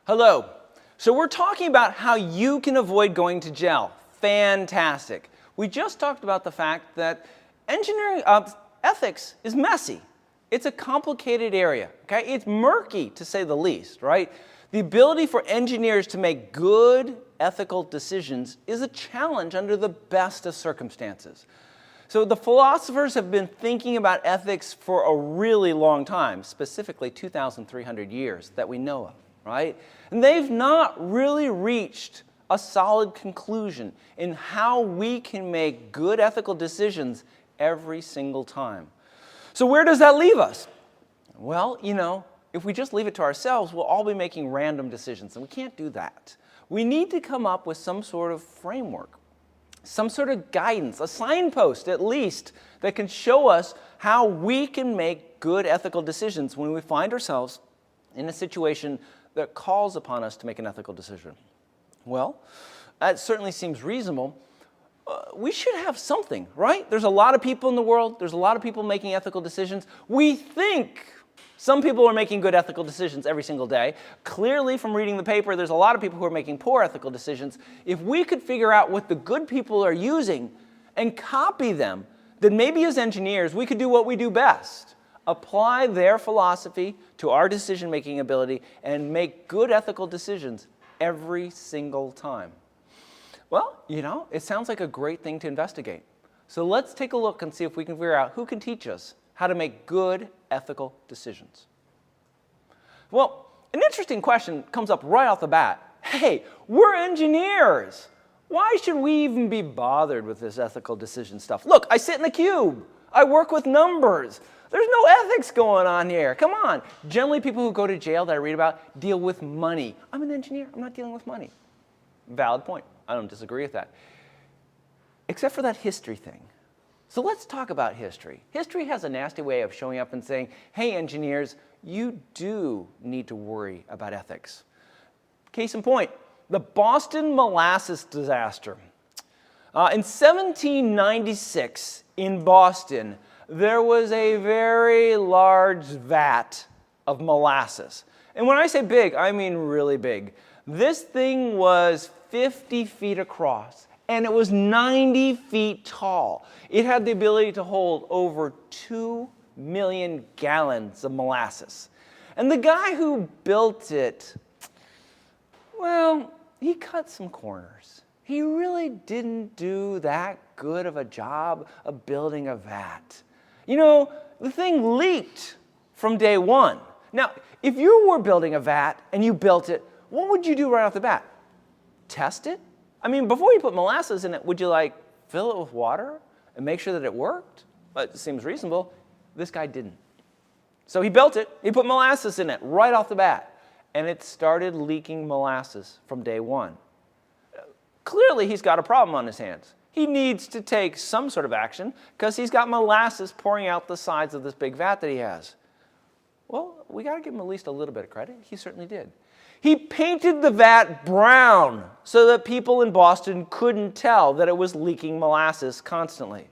Hello. So we're talking about how you can avoid going to jail. Fantastic. We just talked about the fact that engineering ethics is messy. It's a complicated area. Okay? It's murky, to say the least, right? The ability for engineers to make good ethical decisions is a challenge under the best of circumstances. So the philosophers have been thinking about ethics for a really long time, specifically 2,300 years that we know of, right? And they've not really reached a solid conclusion in how we can make good ethical decisions every single time. So where does that leave us? Well, if we just leave it to ourselves, we'll all be making random decisions, and we can't do that. We need to come up with some sort of framework, some sort of guidance, a signpost at least, that can show us how we can make good ethical decisions when we find ourselves in a situation that calls upon us to make an ethical decision. Well, that certainly seems reasonable. We should have something, right? There's a lot of people in the world. There's a lot of people making ethical decisions. We think some people are making good ethical decisions every single day. Clearly, from reading the paper, there's a lot of people who are making poor ethical decisions. If we could figure out what the good people are using and copy them, then maybe as engineers, we could do what we do best. Apply their philosophy to our decision-making ability and make good ethical decisions every single time. Well, it sounds like a great thing to investigate. So let's take a look and see if we can figure out who can teach us how to make good ethical decisions. Well, an interesting question comes up right off the bat. Hey, we're engineers. Why should we even be bothered with this ethical decision stuff? Look, I sit in the cube. I work with numbers. There's no ethics going on here. Come on. Generally, people who go to jail that I read about deal with money. I'm an engineer. I'm not dealing with money. Valid point. I don't disagree with that. Except for that history thing. So let's talk about history. History has a nasty way of showing up and saying, hey, engineers, you do need to worry about ethics. Case in point, the Boston molasses disaster. In 1796 in Boston, there was a very large vat of molasses. And when I say big, I mean really big. This thing was 50 feet across, and it was 90 feet tall. It had the ability to hold over 2 million gallons of molasses. And the guy who built it, well, he cut some corners. He really didn't do that good of a job of building a vat. The thing leaked from day one. Now, if you were building a vat and you built it, what would you do right off the bat? Test it? I mean, before you put molasses in it, would you fill it with water and make sure that it worked? Well, it seems reasonable. This guy didn't. So he built it. He put molasses in it right off the bat. And it started leaking molasses from day one. Clearly, he's got a problem on his hands. He needs to take some sort of action because he's got molasses pouring out the sides of this big vat that he has. Well, we got to give him at least a little bit of credit. He certainly did. He painted the vat brown so that people in Boston couldn't tell that it was leaking molasses constantly.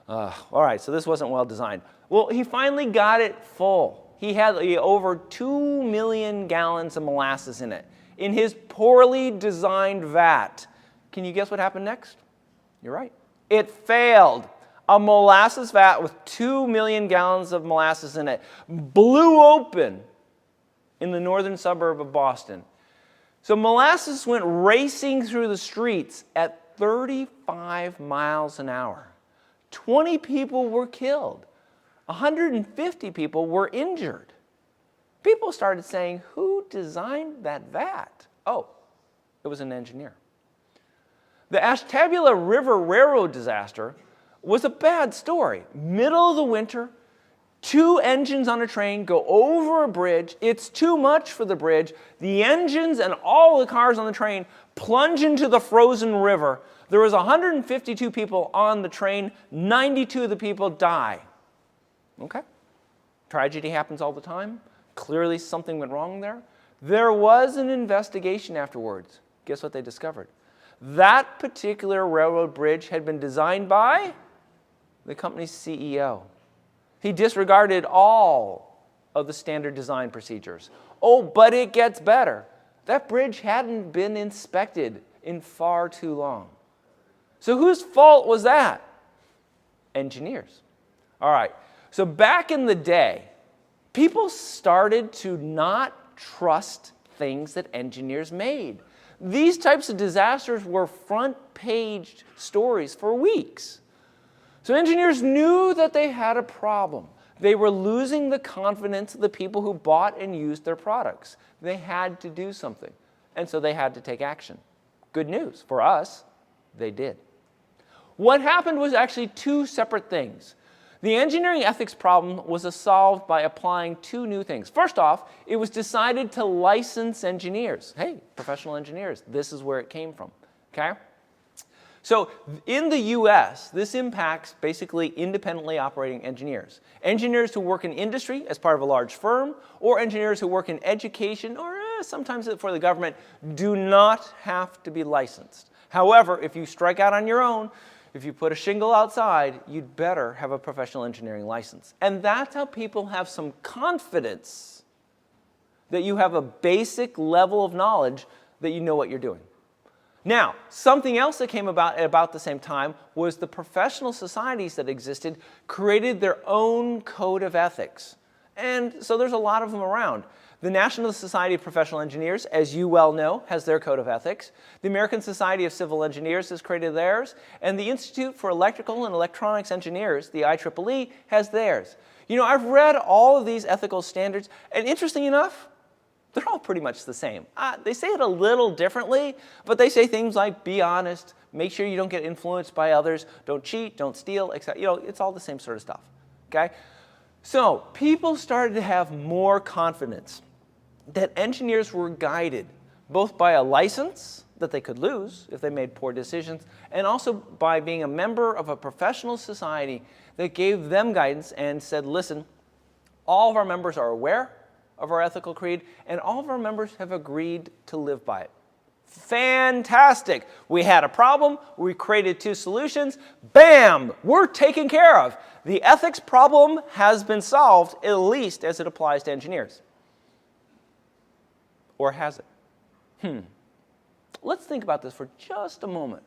All right, so this wasn't well designed. Well, he finally got it full. He had over 2 million gallons of molasses in it, in his poorly designed vat. Can you guess what happened next? You're right. It failed. A molasses vat with 2 million gallons of molasses in it blew open in the northern suburb of Boston. So molasses went racing through the streets at 35 miles an hour. 20 people were killed. 150 people were injured. People started saying, who designed that vat? Oh, it was an engineer. The Ashtabula River Railroad disaster was a bad story. Middle of the winter, 2 engines on a train go over a bridge. It's too much for the bridge. The engines and all the cars on the train plunge into the frozen river. There was 152 people on the train. 92 of the people die. Okay? Tragedy happens all the time. Clearly something went wrong there. There was an investigation afterwards. Guess what they discovered? That particular railroad bridge had been designed by the company's CEO. He disregarded all of the standard design procedures. Oh, but it gets better. That bridge hadn't been inspected in far too long. So whose fault was that? Engineers. All right, so back in the day, people started to not trust things that engineers made. These types of disasters were front-page stories for weeks. So engineers knew that they had a problem. They were losing the confidence of the people who bought and used their products. They had to do something, and so they had to take action. Good news for us, they did. What happened was actually two separate things. The engineering ethics problem was solved by applying two new things. First off, it was decided to license engineers. Hey, professional engineers, this is where it came from, okay? So in the US, this impacts basically independently operating engineers. Engineers who work in industry as part of a large firm, or engineers who work in education, or sometimes for the government, do not have to be licensed. However, if you strike out on your own, if you put a shingle outside, you'd better have a professional engineering license. And that's how people have some confidence that you have a basic level of knowledge that you know what you're doing. Now, something else that came about at about the same time was the professional societies that existed created their own code of ethics. And so there's a lot of them around. The National Society of Professional Engineers, as you well know, has their code of ethics. The American Society of Civil Engineers has created theirs. And the Institute for Electrical and Electronics Engineers, the IEEE, has theirs. You know, I've read all of these ethical standards, and interesting enough, they're all pretty much the same. They say it a little differently, but they say things like be honest, make sure you don't get influenced by others, don't cheat, don't steal, etc. You know, it's all the same sort of stuff, okay? So people started to have more confidence that engineers were guided both by a license that they could lose if they made poor decisions, and also by being a member of a professional society that gave them guidance and said, listen, all of our members are aware of our ethical creed, and all of our members have agreed to live by it. Fantastic. We had a problem. We created two solutions. Bam! We're taken care of. The ethics problem has been solved, at least as it applies to engineers. Or has it? Let's think about this for just a moment.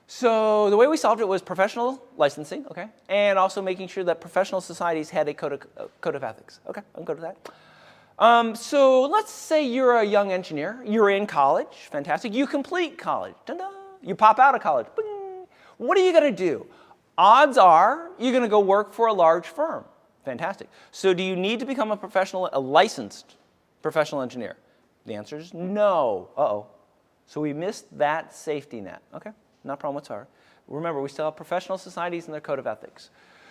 So the way we solved it was professional licensing, okay, and also making sure that professional societies had a code of ethics. Okay, I'm good with that. So let's say you're a young engineer. You're in college. Fantastic. You complete college. Ta-da! You pop out of college. Bing! What are you going to do? Odds are you're going to go work for a large firm. Fantastic. So do you need to become a licensed professional engineer? The answer is no. Uh-oh. So we missed that safety net. Okay, not a problem whatsoever. Remember, we still have professional societies and their code of ethics.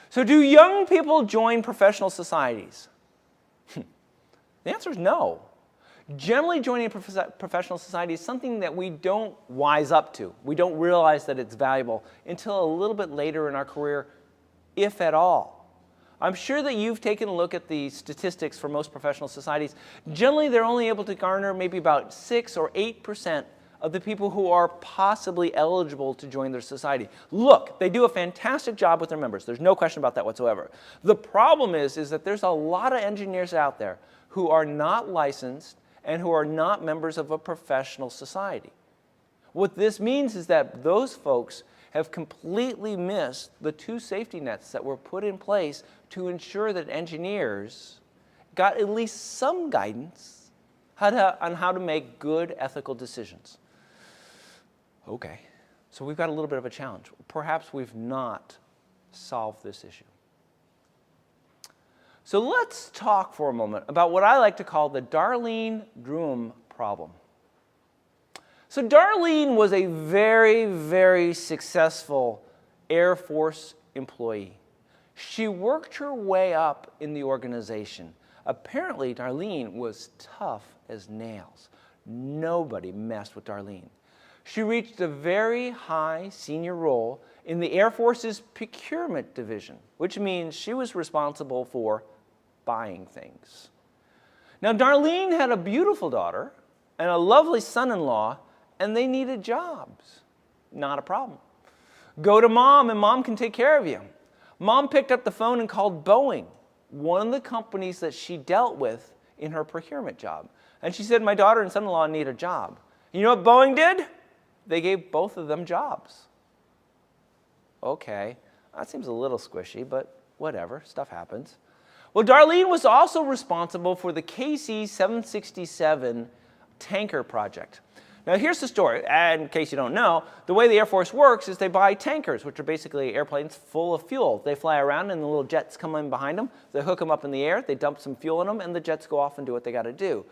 So do young people join professional societies? The answer is no. Generally, joining a professional society is something that we don't wise up to. We don't realize that it's valuable until a little bit later in our career, if at all. I'm sure that you've taken a look at the statistics for most professional societies. Generally, they're only able to garner maybe about 6 or 8% of the people who are possibly eligible to join their society. Look, they do a fantastic job with their members. There's no question about that whatsoever. The problem is that there's a lot of engineers out there who are not licensed and who are not members of a professional society. What this means is that those folks have completely missed the two safety nets that were put in place to ensure that engineers got at least some guidance on how to make good ethical decisions. Okay, so we've got a little bit of a challenge. Perhaps we've not solved this issue. So let's talk for a moment about what I like to call the Darleen-Druyun problem. So Darleen was a very, very successful Air Force employee. She worked her way up in the organization. Apparently, Darleen was tough as nails. Nobody messed with Darleen. She reached a very high senior role in the Air Force's procurement division, which means she was responsible for buying things. Now, Darleen had a beautiful daughter and a lovely son-in-law, and they needed jobs. Not a problem. Go to Mom, and Mom can take care of you. Mom picked up the phone and called Boeing, one of the companies that she dealt with in her procurement job. And she said, my daughter and son-in-law need a job. You know what Boeing did? They gave both of them jobs. Okay, that seems a little squishy, but whatever, stuff happens. Well, Darleen was also responsible for the KC-767 tanker project. Now, here's the story, and in case you don't know, the way the Air Force works is they buy tankers, which are basically airplanes full of fuel. They fly around, and the little jets come in behind them. They hook them up in the air, they dump some fuel in them, and the jets go off and do what they got to do.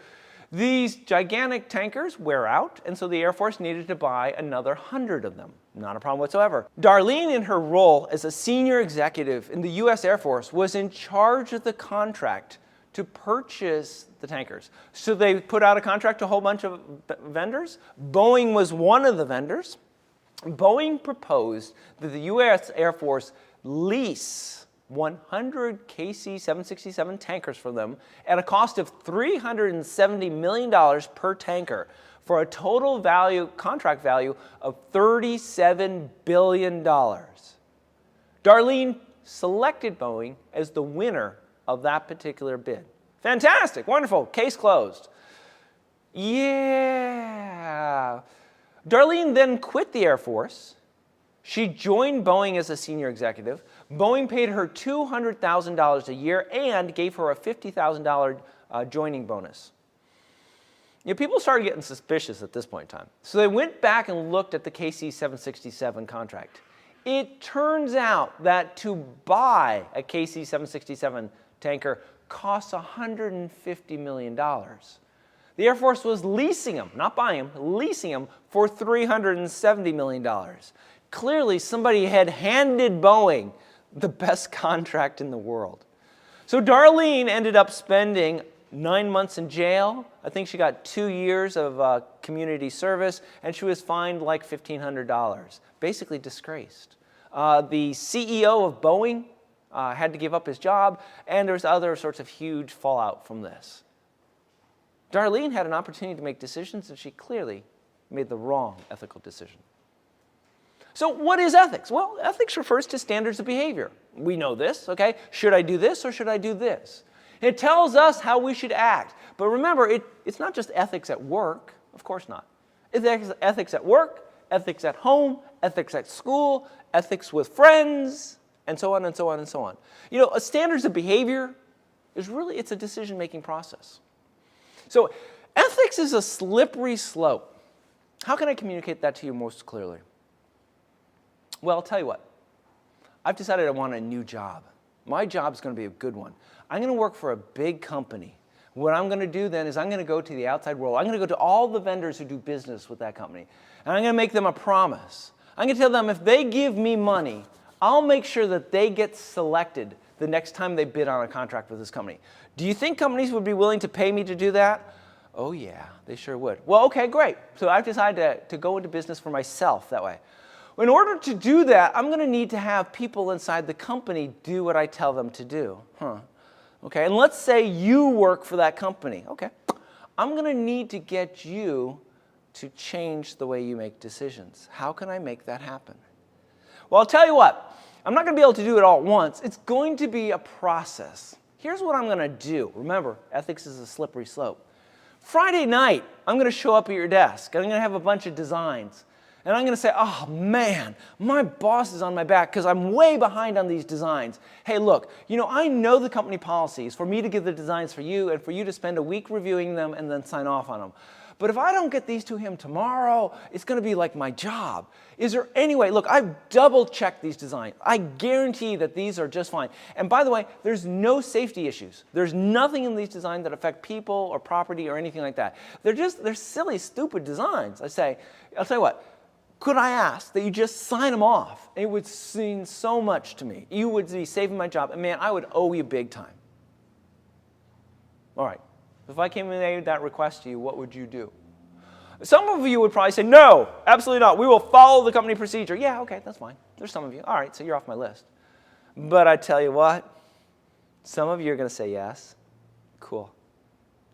These gigantic tankers wear out, and so the Air Force needed to buy another 100 of them. Not a problem whatsoever. Darleen, in her role as a senior executive in the U.S. Air Force, was in charge of the contract to purchase the tankers. So they put out a contract to a whole bunch of vendors. Boeing was one of the vendors. Boeing proposed that the U.S. Air Force lease 100 KC-767 tankers from them at a cost of $370 million per tanker for a total value, contract value of $37 billion. Darleen selected Boeing as the winner of that particular bid. Fantastic, wonderful, case closed. Yeah. Darleen then quit the Air Force. She joined Boeing as a senior executive. Boeing paid her $200,000 a year and gave her a $50,000 joining bonus. You know, people started getting suspicious at this point in time. So they went back and looked at the KC-767 contract. It turns out that to buy a KC-767 tanker costs $150 million. The Air Force was leasing them, not buying them, leasing them for $370 million. Clearly, somebody had handed Boeing the best contract in the world. So Darleen ended up spending 9 months in jail. I think she got 2 years of community service, and she was fined like $1,500, basically disgraced. The CEO of Boeing had to give up his job, and there's other sorts of huge fallout from this. Darleen had an opportunity to make decisions, and she clearly made the wrong ethical decision. So what is ethics? Well, ethics refers to standards of behavior. We know this, okay? Should I do this or should I do this? It tells us how we should act. But remember, it's not just ethics at work. Of course not. It's ethics at work, ethics at home, ethics at school, ethics with friends, and so on and so on and so on. You know, standards of behavior is really, it's a decision-making process. So ethics is a slippery slope. How can I communicate that to you most clearly? Well, I'll tell you what. I've decided I want a new job. My job is going to be a good one. I'm going to work for a big company. What I'm going to do then is I'm going to go to the outside world. I'm going to go to all the vendors who do business with that company. And I'm going to make them a promise. I'm going to tell them if they give me money, I'll make sure that they get selected the next time they bid on a contract with this company. Do you think companies would be willing to pay me to do that? Oh yeah, they sure would. Well, okay, great. So I've decided to go into business for myself that way. In order to do that, I'm going to need to have people inside the company do what I tell them to do. Okay, and let's say you work for that company. Okay, I'm going to need to get you to change the way you make decisions. How can I make that happen? Well, I'll tell you what. I'm not going to be able to do it all at once. It's going to be a process. Here's what I'm going to do. Remember, ethics is a slippery slope. Friday night, I'm going to show up at your desk, and I'm going to have a bunch of designs. And I'm going to say, oh man, my boss is on my back because I'm way behind on these designs. Hey, look, you know, I know the company policies for me to give the designs for you and for you to spend a week reviewing them and then sign off on them. But if I don't get these to him tomorrow, it's going to be like my job. Is there any way? Look, I've double-checked these designs. I guarantee that these are just fine. And by the way, there's no safety issues. There's nothing in these designs that affect people or property or anything like that. They're silly, stupid designs. I'll tell you what. Could I ask that you just sign them off? It would mean so much to me. You would be saving my job. And man, I would owe you big time. All right. If I came and made that request to you, what would you do? Some of you would probably say, no, absolutely not. We will follow the company procedure. Yeah, okay, that's fine. There's some of you. All right, so you're off my list. But I tell you what, some of you are going to say yes. Cool.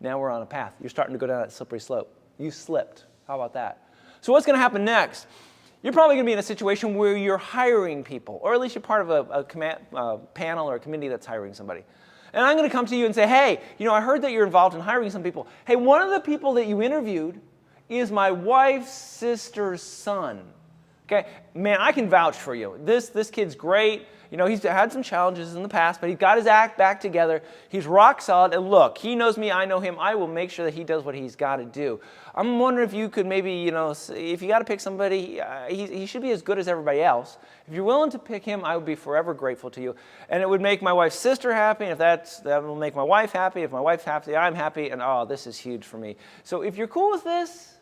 Now we're on a path. You're starting to go down that slippery slope. You slipped. How about that? So what's going to happen next? You're probably going to be in a situation where you're hiring people, or at least you're part of a panel or a committee that's hiring somebody. And I'm going to come to you and say, hey, I heard that you're involved in hiring some people. Hey, one of the people that you interviewed is my wife's sister's son. Okay, man, I can vouch for you. This kid's great. He's had some challenges in the past, but he's got his act back together. He's rock solid. And look, he knows me, I know him. I will make sure that he does what he's got to do. I'm wondering if you could maybe, if you got to pick somebody, he should be as good as everybody else. If you're willing to pick him, I would be forever grateful to you. And it would make my wife's sister happy. And if that will make my wife happy. If my wife's happy, I'm happy. And this is huge for me. So if you're cool with this,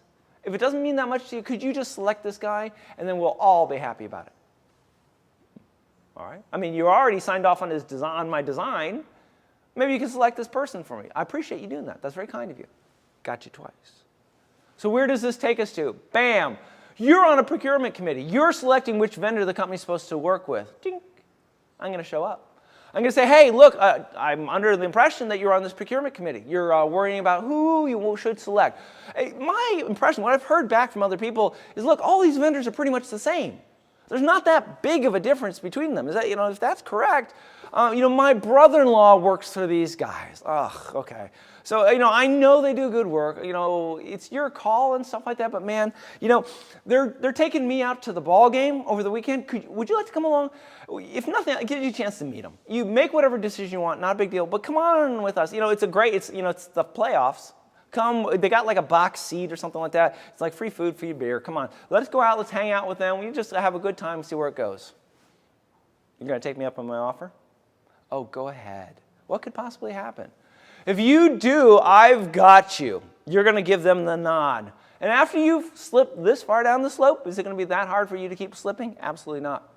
if it doesn't mean that much to you, could you just select this guy, and then we'll all be happy about it? All right? I mean, you already signed off on my design. Maybe you can select this person for me. I appreciate you doing that. That's very kind of you. Got you twice. So where does this take us to? Bam! You're on a procurement committee. You're selecting which vendor the company's supposed to work with. Ding! I'm going to show up. I'm going to say, hey, look, I'm under the impression that you're on this procurement committee. You're worrying about who you should select. My impression, what I've heard back from other people is, look, all these vendors are pretty much the same. There's not that big of a difference between them. Is that, if that's correct, my brother-in-law works for these guys. Ugh, okay. So, I know they do good work. It's your call and stuff like that. But man, they're taking me out to the ball game over the weekend. Would you like to come along? If nothing, I'll give you a chance to meet them. You make whatever decision you want. Not a big deal. But come on with us. It's the playoffs. Come, they got like a box seat or something like that. It's like free food, free beer. Come on, let's go out. Let's hang out with them. We just have a good time and see where it goes. You're going to take me up on my offer? Oh, go ahead. What could possibly happen? If you do, I've got you. You're going to give them the nod. And after you've slipped this far down the slope, is it going to be that hard for you to keep slipping? Absolutely not.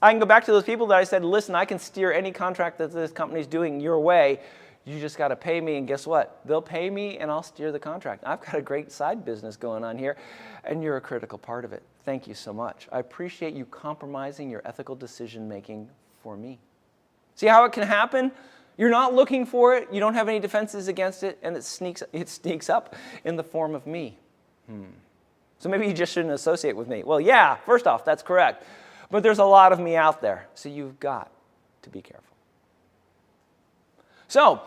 I can go back to those people that I said, listen, I can steer any contract that this company's doing your way. You just got to pay me, and guess what? They'll pay me, and I'll steer the contract. I've got a great side business going on here, and you're a critical part of it. Thank you so much. I appreciate you compromising your ethical decision-making for me. See how it can happen? You're not looking for it. You don't have any defenses against it, and it sneaks up in the form of me. So maybe you just shouldn't associate with me. Well, yeah, first off, that's correct. But there's a lot of me out there, so you've got to be careful. So,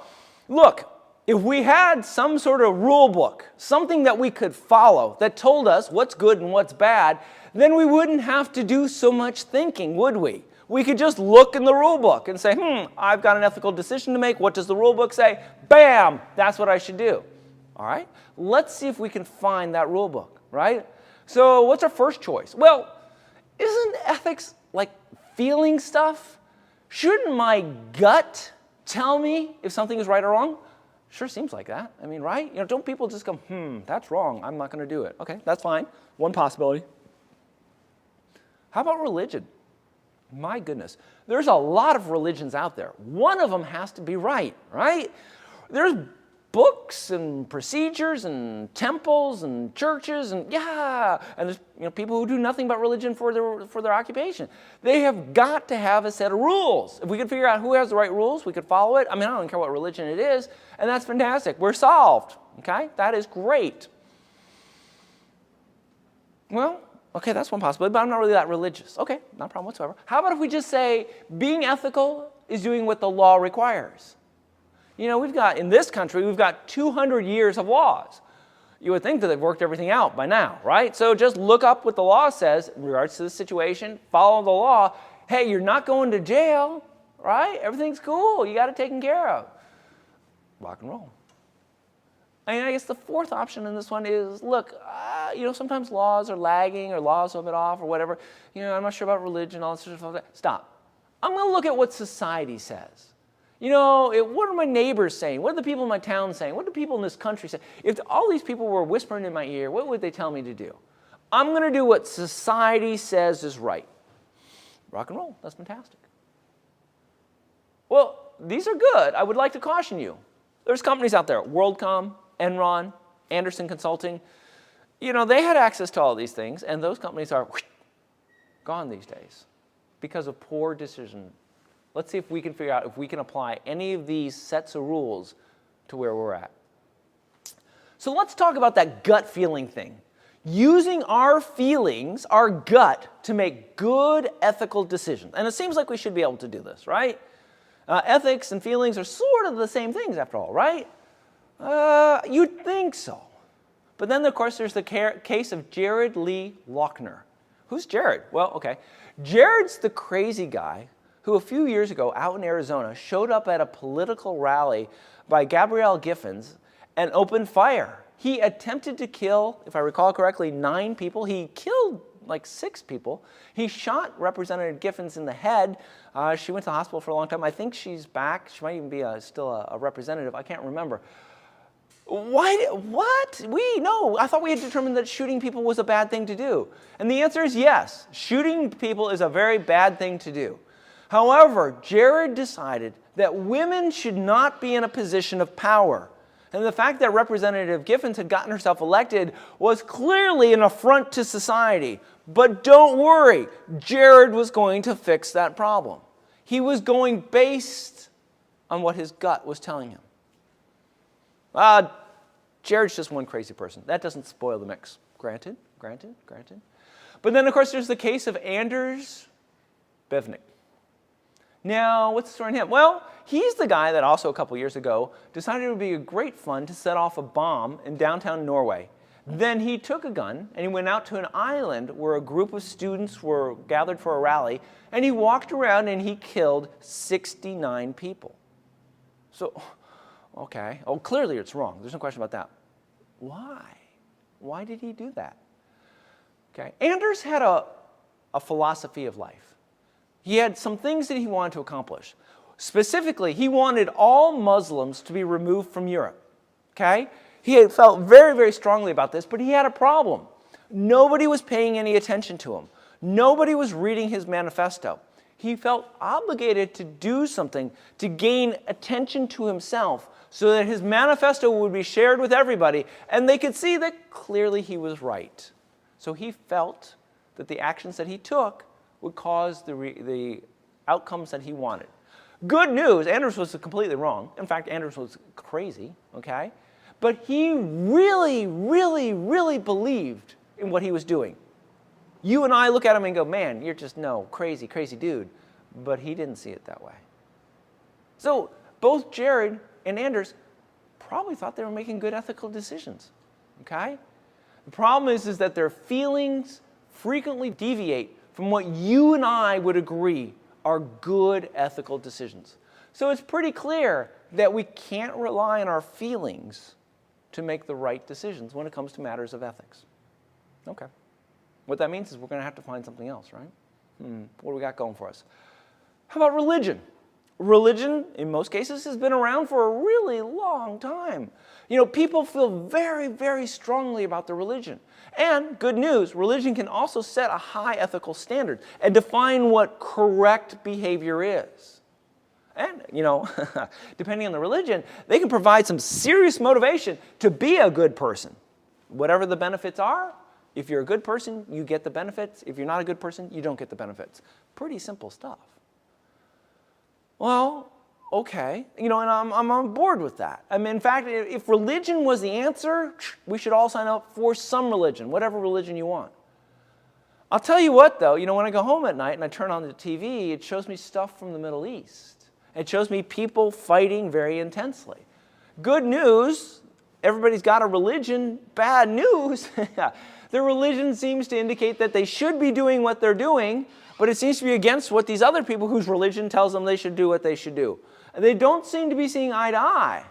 look, if we had some sort of rule book, something that we could follow that told us what's good and what's bad, then we wouldn't have to do so much thinking, would we? We could just look in the rule book and say, I've got an ethical decision to make. What does the rule book say? Bam! That's what I should do. All right? Let's see if we can find that rule book, right? So what's our first choice? Well, isn't ethics like feeling stuff? Shouldn't my gut tell me if something is right or wrong? Sure seems like that. I mean, right? Don't people just go, that's wrong. I'm not going to do it. Okay, that's fine. One possibility. How about religion? My goodness. There's a lot of religions out there. One of them has to be right? There's books and procedures and temples and churches and there's people who do nothing but religion for their occupation. They have got to have a set of rules. If we could figure out who has the right rules, we could follow it. I mean, I don't care what religion it is, and that's fantastic. We're solved. Okay, that is great. Well, okay, that's one possibility, but I'm not really that religious. Okay, not a problem whatsoever. How about if we just say being ethical is doing what the law requires? In this country, we've got 200 years of laws. You would think that they've worked everything out by now, right? So just look up what the law says in regards to the situation, follow the law. Hey, you're not going to jail, right? Everything's cool. You got it taken care of. Rock and roll. I guess the fourth option in this one is, look, sometimes laws are lagging or laws are a bit off or whatever. I'm not sure about religion, all this sort of stuff. Stop. I'm going to look at what society says. What are my neighbors saying? What are the people in my town saying? What do people in this country say? If all these people were whispering in my ear, what would they tell me to do? I'm going to do what society says is right. Rock and roll. That's fantastic. Well, these are good. I would like to caution you. There's companies out there, WorldCom, Enron, Anderson Consulting. They had access to all these things, and those companies are gone these days because of poor decision. Let's see if we can figure out if we can apply any of these sets of rules to where we're at. So let's talk about that gut feeling thing. Using our feelings, our gut, to make good ethical decisions. And it seems like we should be able to do this, right? Ethics and feelings are sort of the same things after all, right? You'd think so. But then, of course, there's the case of Jared Lee Lochner. Who's Jared? Well, okay. Jared's the crazy guy who a few years ago out in Arizona showed up at a political rally by Gabrielle Giffords and opened fire. He attempted to kill, if I recall correctly, 9 people. He killed like 6 people. He shot Representative Giffords in the head. She went to the hospital for a long time. I think she's back. She might even be still a representative. I can't remember. Why? What? No. I thought we had determined that shooting people was a bad thing to do. And the answer is yes. Shooting people is a very bad thing to do. However, Jared decided that women should not be in a position of power. And the fact that Representative Giffords had gotten herself elected was clearly an affront to society. But don't worry, Jared was going to fix that problem. He was going based on what his gut was telling him. Jared's just one crazy person. That doesn't spoil the mix. Granted. But then, of course, there's the case of Anders Breivik. Now, what's the story on him? Well, he's the guy that also a couple years ago decided it would be a great fun to set off a bomb in downtown Norway. Then he took a gun and he went out to an island where a group of students were gathered for a rally, and he walked around and he killed 69 people. So, okay. Oh, clearly it's wrong. There's no question about that. Why? Why did he do that? Okay. Anders had a philosophy of life. He had some things that he wanted to accomplish. Specifically, he wanted all Muslims to be removed from Europe. Okay? He had felt very, very strongly about this, but he had a problem. Nobody was paying any attention to him. Nobody was reading his manifesto. He felt obligated to do something to gain attention to himself so that his manifesto would be shared with everybody and they could see that clearly he was right. So he felt that the actions that he took would cause the outcomes that he wanted. Good news, Anders was completely wrong. In fact, Anders was crazy, okay? But he really, really, really believed in what he was doing. You and I look at him and go, man, you're just crazy, crazy dude. But he didn't see it that way. So both Jared and Anders probably thought they were making good ethical decisions, okay? The problem is that their feelings frequently deviate from what you and I would agree are good ethical decisions. So it's pretty clear that we can't rely on our feelings to make the right decisions when it comes to matters of ethics. Okay. What that means is we're going to have to find something else, right? What do we got going for us? How about religion? Religion, in most cases, has been around for a really long time. You know, people feel very, very strongly about their religion. And, good news, religion can also set a high ethical standard and define what correct behavior is. And, depending on the religion, they can provide some serious motivation to be a good person. Whatever the benefits are, if you're a good person, you get the benefits. If you're not a good person, you don't get the benefits. Pretty simple stuff. Well, okay, and I'm on board with that. I mean, in fact, if religion was the answer, we should all sign up for some religion, whatever religion you want. I'll tell you what, though, when I go home at night and I turn on the TV, it shows me stuff from the Middle East. It shows me people fighting very intensely. Good news, everybody's got a religion. Bad news, their religion seems to indicate that they should be doing what they're doing, but it seems to be against what these other people whose religion tells them they should do what they should do. They don't seem to be seeing eye to eye.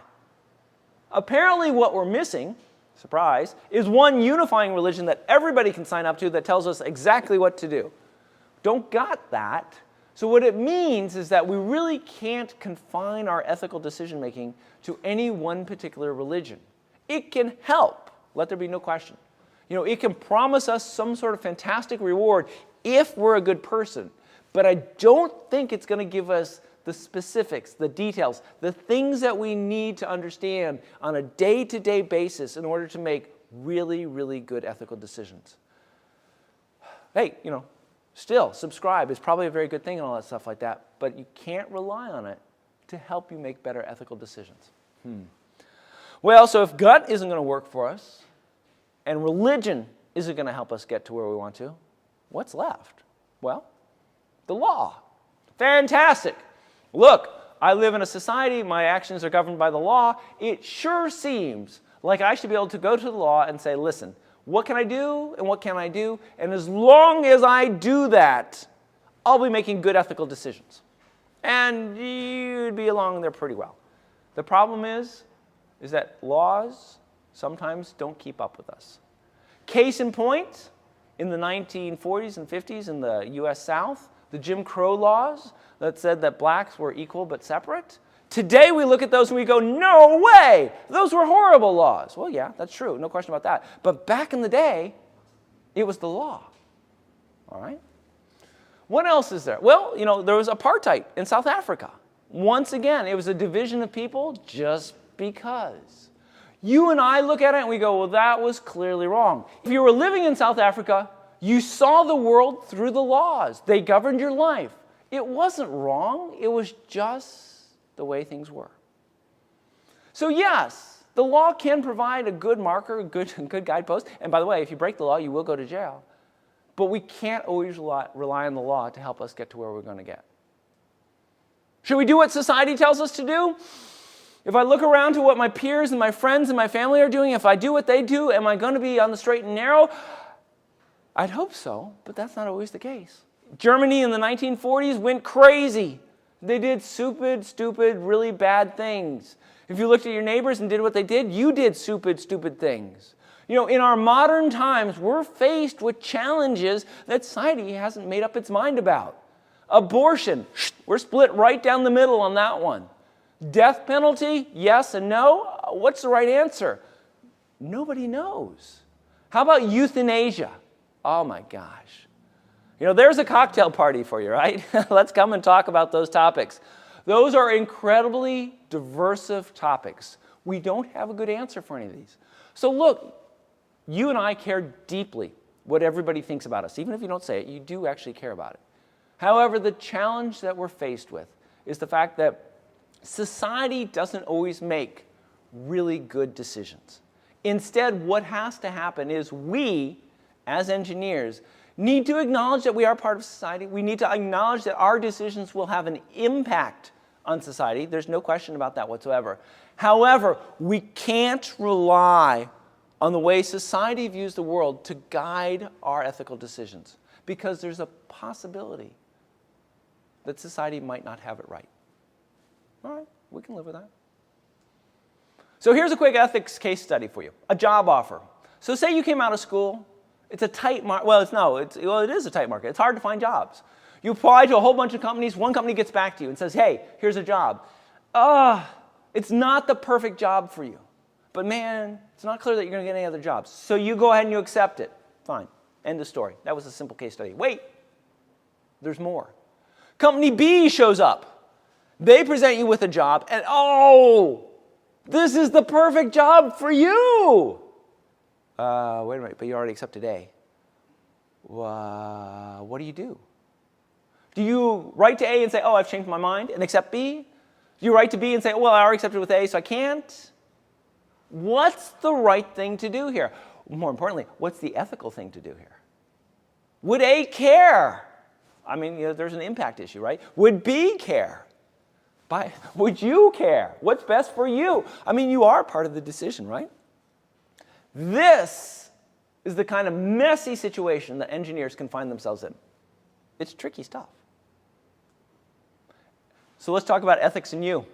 Apparently what we're missing, surprise, is one unifying religion that everybody can sign up to that tells us exactly what to do. Don't got that. So what it means is that we really can't confine our ethical decision-making to any one particular religion. It can help, let there be no question. It can promise us some sort of fantastic reward if we're a good person. But I don't think it's going to give us the specifics, the details, the things that we need to understand on a day-to-day basis in order to make really, really good ethical decisions. Hey, still, subscribe is probably a very good thing and all that stuff like that, but you can't rely on it to help you make better ethical decisions. Well, so if gut isn't going to work for us, and religion isn't going to help us get to where we want to, what's left? Well, the law. Fantastic. Look, I live in a society, my actions are governed by the law, it sure seems like I should be able to go to the law and say, listen, what can I do and what can't I do? And as long as I do that, I'll be making good ethical decisions. And you'd be along there pretty well. The problem is that laws sometimes don't keep up with us. Case in point, in the 1940s and 50s in the US South, the Jim Crow laws that said that blacks were equal but separate. Today we look at those and we go, no way, those were horrible laws. Well, yeah, that's true, no question about that. But back in the day, it was the law, all right? What else is there? Well, there was apartheid in South Africa. Once again, it was a division of people just because. You and I look at it and we go, well, that was clearly wrong. If you were living in South Africa, you saw the world through the laws. They governed your life. It wasn't wrong. It was just the way things were. So yes, the law can provide a good marker, a good guidepost. And by the way, if you break the law, you will go to jail. But we can't always rely on the law to help us get to where we're going to get. Should we do what society tells us to do? If I look around to what my peers and my friends and my family are doing, if I do what they do, am I going to be on the straight and narrow? I'd hope so, but that's not always the case. Germany in the 1940s went crazy. They did stupid, really bad things. If you looked at your neighbors and did what they did, you did stupid things. In our modern times, we're faced with challenges that society hasn't made up its mind about. Abortion, we're split right down the middle on that one. Death penalty, yes and no. What's the right answer? Nobody knows. How about euthanasia? Oh my gosh. There's a cocktail party for you, right? Let's come and talk about those topics. Those are incredibly diversive topics. We don't have a good answer for any of these. So look, you and I care deeply what everybody thinks about us. Even if you don't say it, you do actually care about it. However, the challenge that we're faced with is the fact that society doesn't always make really good decisions. Instead, what has to happen is we, as engineers, need to acknowledge that we are part of society. We need to acknowledge that our decisions will have an impact on society. There's no question about that whatsoever. However, we can't rely on the way society views the world to guide our ethical decisions, because there's a possibility that society might not have it right. All right, we can live with that. So here's a quick ethics case study for you. A job offer. So say you came out of school. It's a tight market. Well, it is a tight market. It's hard to find jobs. You apply to a whole bunch of companies. One company gets back to you and says, hey, here's a job. It's not the perfect job for you. But man, it's not clear that you're going to get any other jobs. So you go ahead and you accept it. Fine. End of story. That was a simple case study. Wait. There's more. Company B shows up. They present you with a job, and this is the perfect job for you. Wait a minute, but you already accepted A. What do you do? Do you write to A and say, I've changed my mind, and accept B? Do you write to B and say, I already accepted with A, so I can't? What's the right thing to do here? More importantly, what's the ethical thing to do here? Would A care? I mean, there's an impact issue, right? Would B care? Would you care? What's best for you? I mean, you are part of the decision, right? This is the kind of messy situation that engineers can find themselves in. It's tricky stuff. So let's talk about ethics in you.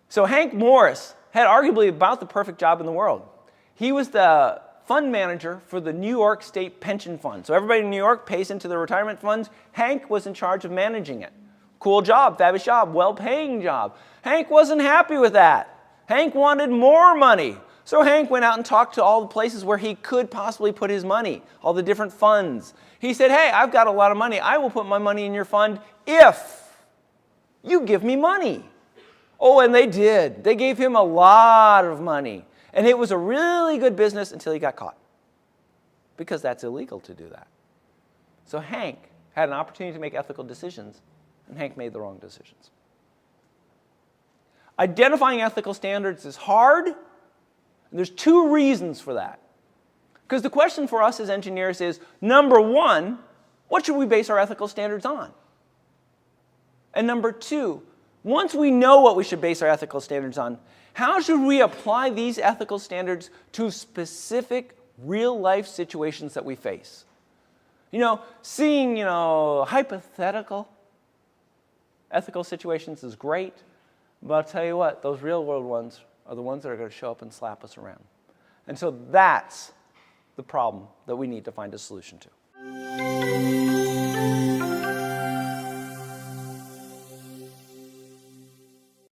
So Hank Morris had arguably about the perfect job in the world. He was the fund manager for the New York State Pension Fund. So everybody in New York pays into the retirement funds. Hank was in charge of managing it. Cool job, fabulous job, well-paying job. Hank wasn't happy with that. Hank wanted more money. So Hank went out and talked to all the places where he could possibly put his money, all the different funds. He said, hey, I've got a lot of money. I will put my money in your fund if you give me money. And they did. They gave him a lot of money. And it was a really good business until he got caught, because that's illegal to do that. So Hank had an opportunity to make ethical decisions, and Hank made the wrong decisions. Identifying ethical standards is hard, and there's two reasons for that. Because the question for us as engineers is, number one, what should we base our ethical standards on? And number two, Once we know what we should base our ethical standards on, how should we apply these ethical standards to specific real-life situations that we face? Seeing, hypothetical ethical situations is great, but I'll tell you what, those real-world ones are the ones that are going to show up and slap us around. And so that's the problem that we need to find a solution to.